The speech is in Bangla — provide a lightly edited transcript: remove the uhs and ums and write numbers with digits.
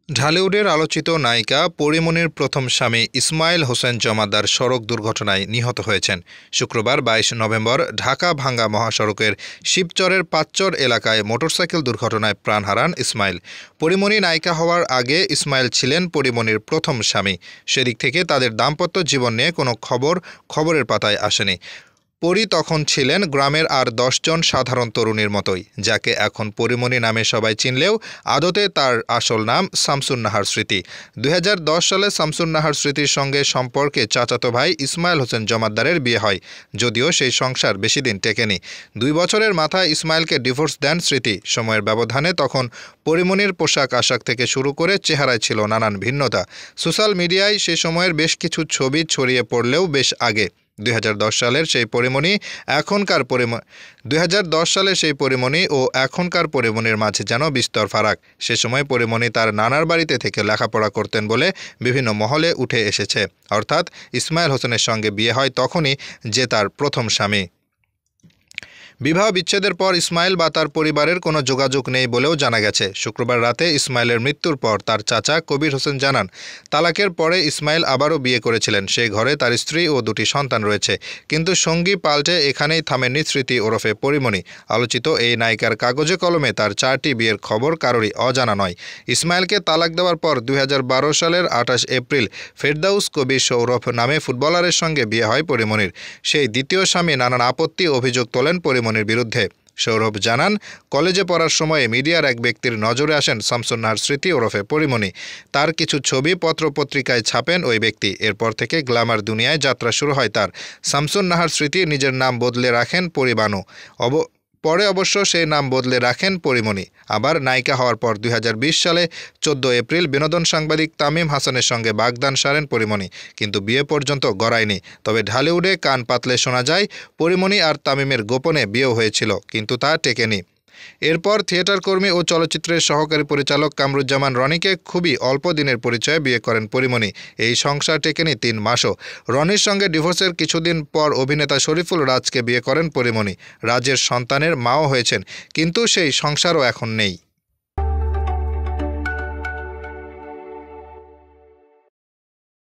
ঢালিউডের আলোচিত নায়িকা পরীমনির প্রথম স্বামী ইসমাইল হোসেন জমাদ্দার সড়ক দুর্ঘটনায় নিহত হয়েছেন। শুক্রবার ২২ নভেম্বর ঢাকা-ভাঙ্গা মহাসড়কের শিবচরের পাঁচচর এলাকায় মোটরসাইকেল দুর্ঘটনায় প্রাণ হারান ইসমাইল। পরীমনি নায়িকা হওয়ার আগে ইসমাইল ছিলেন পরীমনির প্রথম স্বামী। সেদিক থেকে তাদের দাম্পত্য জীবন নিয়ে কোনো খবরের পাতায় আসেনি। পরী তখন ছিলেন গ্রামের আর ১০ জন সাধারণ তরুণীর মতোই, যাকে এখন পরীমনি নামে সবাই চিনলেও আদতে তার আসল নাম শামসুন নাহার স্মৃতি। ২০১০ সালে শামসুন নাহার স্মৃতির সঙ্গে সম্পর্কে চাচাতো ভাই ইসমাইল হোসেন জমাদ্দারের বিয়ে হয়, যদিও সেই সংসার বেশি দিন টেকেনি। ২ বছরের মাথায় ইসমাইলকে ডিভোর্স দেন স্মৃতি। সময়ের ব্যবধানে তখন পরীমনির পোশাক আশাক থেকে শুরু করে চেহারায় ছিল নানান ভিন্নতা। সোশ্যাল মিডিয়ায় সে সময়ের বেশ কিছু ছবি ছড়িয়ে পড়লেও বেশ আগে। ২০১০ সালের সেই পরীমনি ও এখনকার পরীমনির মাঝে যেন বিস্তর ফারাক। সে সময় পরীমনি তার নানার বাড়িতে থেকে লেখাপড়া করতেন বলে বিভিন্ন মহলে উঠে এসেছে। অর্থাৎ ইসমাইল হোসেনের সঙ্গে বিয়ে হয় তখনই, যে তার প্রথম স্বামী। বিবাহ বিচ্ছেদের পর ইসমাইল বা তার পরিবারের কোনো যোগাযোগ নেই বলেও জানা গেছে। শুক্রবার রাতে ইসমাইলের মৃত্যুর পর তার চাচা কবির হোসেন জানান, তালাকের পরে ইসমাইল আবারও বিয়ে করেছিলেন। সেই ঘরে তার স্ত্রী ও ২টি সন্তান রয়েছে। কিন্তু সঙ্গী পাল্টে এখানেই থামেননি স্মৃতি ওরফে পরীমনি। আলোচিত এই নায়িকার কাগজে কলমে তার ৪টি বিয়ের খবর কারোরই অজানা নয়। ইসমাইলকে তালাক দেওয়ার পর ২০১২ সালের ২৮ এপ্রিল ফেরদাউস কবির সৌরভ নামে ফুটবলারের সঙ্গে বিয়ে হয় পরীমনির। সেই দ্বিতীয় স্বামী নানান আপত্তি অভিযোগ তোলেন পরীমনির বিরুদ্ধে। সৌরভ জানান, কলেজে পড়ার সময়ে মিডিয়ার এক ব্যক্তির নজরে আসেন শামসুন নাহার স্মৃতি ওরফে পরীমনি। তার কিছু ছবি পত্রপত্রিকায় ছাপেন ওই ব্যক্তি। এরপর থেকে গ্ল্যামার দুনিয়ায় যাত্রা শুরু হয় তার। শামসুন নাহার স্মৃতি নিজের নাম বদলে রাখেন পরীবানু। পরে অবশ্য সেই নাম বদলে রাখেন পরীমনি। আবার নায়িকা হওয়ার পর ২০২০ সালে ১৪ এপ্রিল বিনোদন সাংবাদিক তামিম হাসানের সঙ্গে বাগদান সারেন পরীমনি, কিন্তু বিয়ে পর্যন্ত গড়ায়নি। তবে ঢালিউডে কান পাতলে শোনা যায়, পরীমনি আর তামিমের গোপনে বিয়েও হয়েছিল, কিন্তু তা টেকেনি। এরপর থিয়েটার কর্মী ও চলচ্চিত্রের সহকারী পরিচালক কামরুজ্জামান রনিকে খুবই অল্প দিনের পরিচয়ে বিয়ে করেন পরীমনি। এই সংসার টেকেনি ৩ মাসও। রনির সঙ্গে ডিভোর্সের কিছুদিন পর অভিনেতা শরীফুল রাজকে বিয়ে করেন পরীমনি। রাজের সন্তানের মাও হয়েছেন, কিন্তু সেই সংসারও এখন নেই।